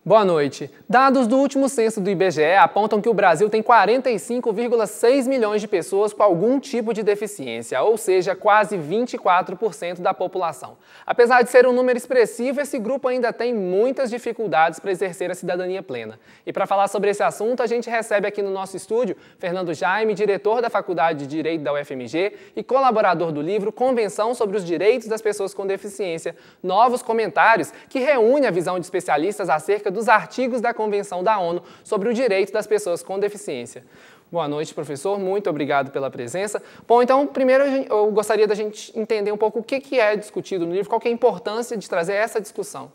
Boa noite. Dados do último censo do IBGE apontam que o Brasil tem 45,6 milhões de pessoas com algum tipo de deficiência, ou seja, quase 24% da população. Apesar de ser um número expressivo, esse grupo ainda tem muitas dificuldades para exercer a cidadania plena. E para falar sobre esse assunto, a gente recebe aqui no nosso estúdio Fernando Jaime, diretor da Faculdade de Direito da UFMG e colaborador do livro Convenção sobre os Direitos das Pessoas com Deficiência, Novos Comentários, que reúne a visão de especialistas acerca dos artigos da Convenção da ONU sobre o direito das pessoas com deficiência. Boa noite, professor. Muito obrigado pela presença. Bom, então, primeiro eu gostaria da gente entender um pouco o que é discutido no livro, qual que é a importância de trazer essa discussão.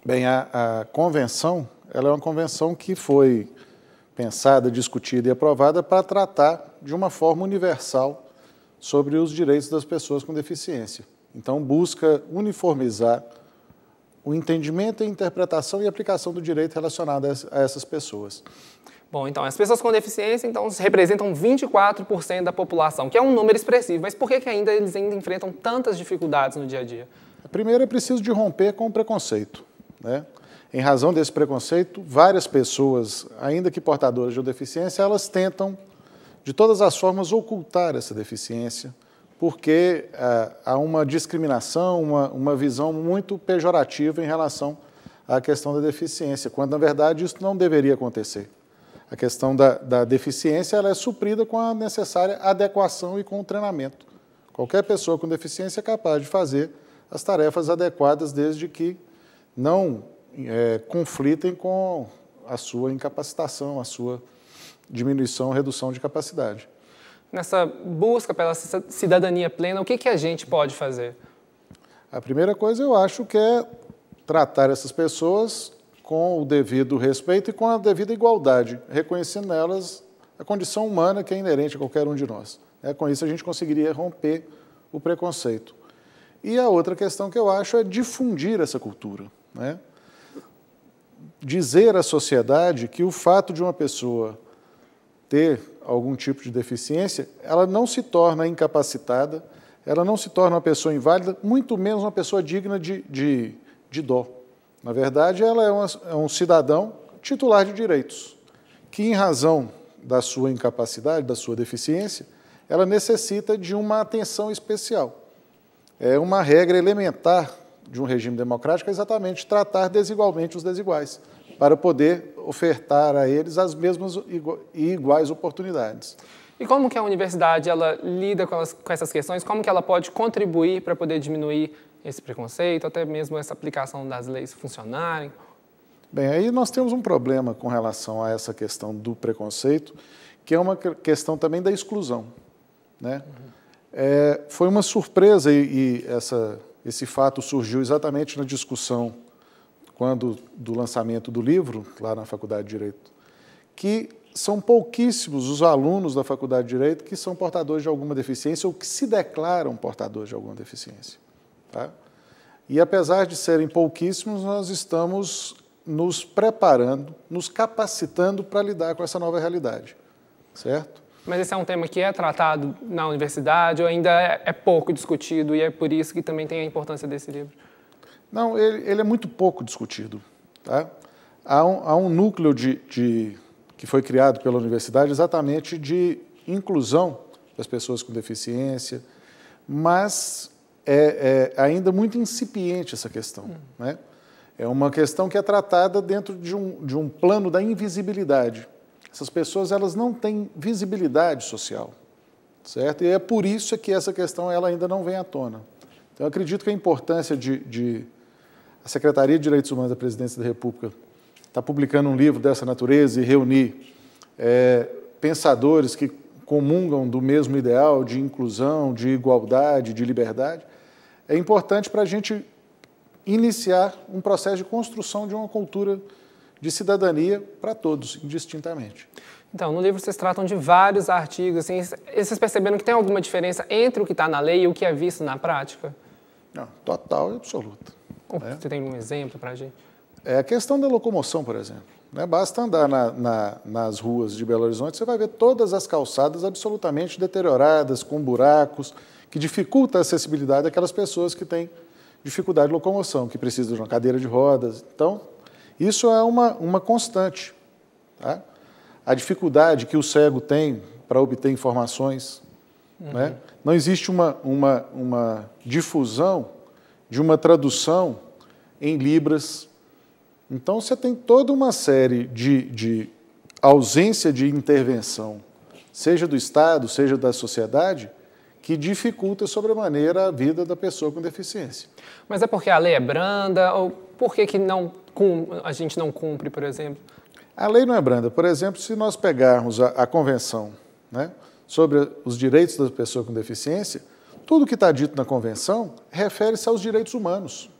Bem, a convenção, ela é uma convenção que foi pensada, discutida e aprovada para tratar de uma forma universal sobre os direitos das pessoas com deficiência. Então, busca uniformizar o entendimento, a interpretação e aplicação do direito relacionado a essas pessoas. Bom, então, as pessoas com deficiência representam 24% da população, que é um número expressivo, mas por que eles ainda enfrentam tantas dificuldades no dia a dia? Primeiro, é preciso de romper com o preconceito, né? Em razão desse preconceito, várias pessoas, ainda que portadoras de deficiência, elas tentam, de todas as formas, ocultar essa deficiência, porque há uma discriminação, uma visão muito pejorativa em relação à questão da deficiência, quando, na verdade, isso não deveria acontecer. A questão da deficiência ela é suprida com a necessária adequação e com o treinamento. Qualquer pessoa com deficiência é capaz de fazer as tarefas adequadas, desde que não conflitem com a sua incapacitação, a sua diminuição ou redução de capacidade. Nessa busca pela cidadania plena, o que a gente pode fazer? A primeira coisa, eu acho que é tratar essas pessoas com o devido respeito e com a devida igualdade, reconhecendo nelas a condição humana que é inerente a qualquer um de nós. Com isso, a gente conseguiria romper o preconceito. E a outra questão que eu acho é difundir essa cultura, né? Dizer à sociedade que o fato de uma pessoa ter algum tipo de deficiência, ela não se torna incapacitada, ela não se torna uma pessoa inválida, muito menos uma pessoa digna de dó. Na verdade, ela é um cidadão titular de direitos, que em razão da sua incapacidade, da sua deficiência, ela necessita de uma atenção especial. É uma regra elementar de um regime democrático exatamente tratar desigualmente os desiguais, para poder ofertar a eles as mesmas e iguais oportunidades. E como que a universidade ela lida com essas questões? Como que ela pode contribuir para poder diminuir esse preconceito, até mesmo essa aplicação das leis funcionarem? Bem, aí nós temos um problema com relação a essa questão do preconceito, que é uma questão também da exclusão, né? Foi uma surpresa e esse fato surgiu exatamente na discussão do lançamento do livro, lá na Faculdade de Direito, que são pouquíssimos os alunos da Faculdade de Direito que são portadores de alguma deficiência ou que se declaram portadores de alguma deficiência. Tá? E, apesar de serem pouquíssimos, nós estamos nos preparando, nos capacitando para lidar com essa nova realidade, certo? Mas esse é um tema que é tratado na universidade ou ainda é pouco discutido e é por isso que também tem a importância desse livro? Não, ele é muito pouco discutido. Tá? Há um núcleo que foi criado pela universidade exatamente de inclusão das pessoas com deficiência, mas é ainda muito incipiente essa questão, né? É uma questão que é tratada dentro de um plano da invisibilidade. Essas pessoas elas não têm visibilidade social, certo? E é por isso que essa questão ela ainda não vem à tona. Então, eu acredito que a importância a Secretaria de Direitos Humanos da Presidência da República está publicando um livro dessa natureza e reunir pensadores que comungam do mesmo ideal de inclusão, de igualdade, de liberdade, é importante para a gente iniciar um processo de construção de uma cultura de cidadania para todos, indistintamente. Então, no livro vocês tratam de vários artigos, assim, vocês perceberam que tem alguma diferença entre o que está na lei e o que é visto na prática? Não, total e absoluta. Você tem um exemplo para a gente? É a questão da locomoção, por exemplo. Basta andar nas ruas de Belo Horizonte, você vai ver todas as calçadas absolutamente deterioradas, com buracos, que dificulta a acessibilidade daquelas pessoas que têm dificuldade de locomoção, que precisam de uma cadeira de rodas. Então, Isso é uma constante. Tá? A dificuldade que o cego tem para obter informações. Né? Não existe uma difusão de uma tradução em libras. Então, você tem toda uma série de ausência de intervenção, seja do Estado, seja da sociedade, que dificulta sobremaneira a vida da pessoa com deficiência. Mas é porque a lei é branda ou por que a gente não cumpre, por exemplo? A lei não é branda. Por exemplo, se nós pegarmos a Convenção, né, sobre os direitos da pessoa com deficiência, tudo que está dito na Convenção refere-se aos direitos humanos.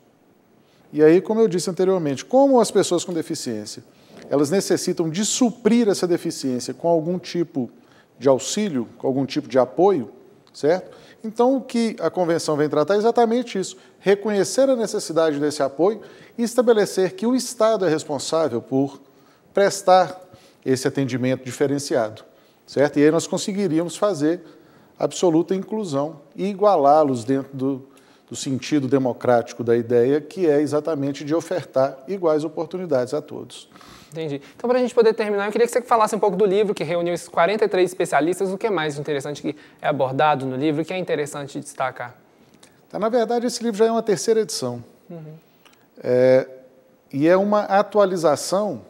E aí, como eu disse anteriormente, como as pessoas com deficiência, elas necessitam de suprir essa deficiência com algum tipo de auxílio, com algum tipo de apoio, certo? Então, o que a Convenção vem tratar é exatamente isso, reconhecer a necessidade desse apoio e estabelecer que o Estado é responsável por prestar esse atendimento diferenciado, certo? E aí nós conseguiríamos fazer absoluta inclusão e igualá-los dentro do sentido democrático da ideia, que é exatamente de ofertar iguais oportunidades a todos. Entendi. Então, para a gente poder terminar, eu queria que você falasse um pouco do livro, que reuniu esses 43 especialistas, o que é mais interessante que é abordado no livro, o que é interessante destacar? Na verdade, esse livro já é uma terceira edição. E é uma atualização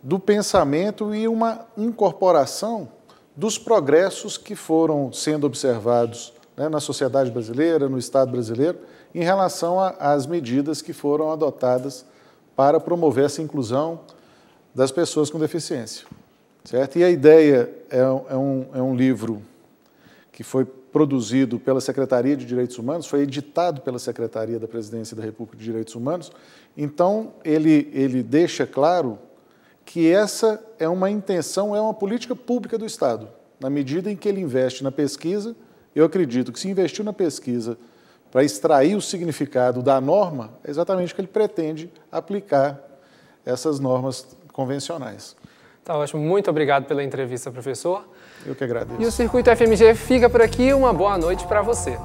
do pensamento e uma incorporação dos progressos que foram sendo observados, né, na sociedade brasileira, no Estado brasileiro, em relação às medidas que foram adotadas para promover essa inclusão das pessoas com deficiência. Certo? E a ideia é um livro que foi produzido pela Secretaria de Direitos Humanos, foi editado pela Secretaria da Presidência da República de Direitos Humanos, então ele deixa claro que essa é uma intenção, é uma política pública do Estado. Na medida em que ele investe na pesquisa, eu acredito que se investiu na pesquisa para extrair o significado da norma, é exatamente o que ele pretende aplicar essas normas convencionais. Tá ótimo. Muito obrigado pela entrevista, professor. Eu que agradeço. E o Circuito FMG fica por aqui. Uma boa noite para você.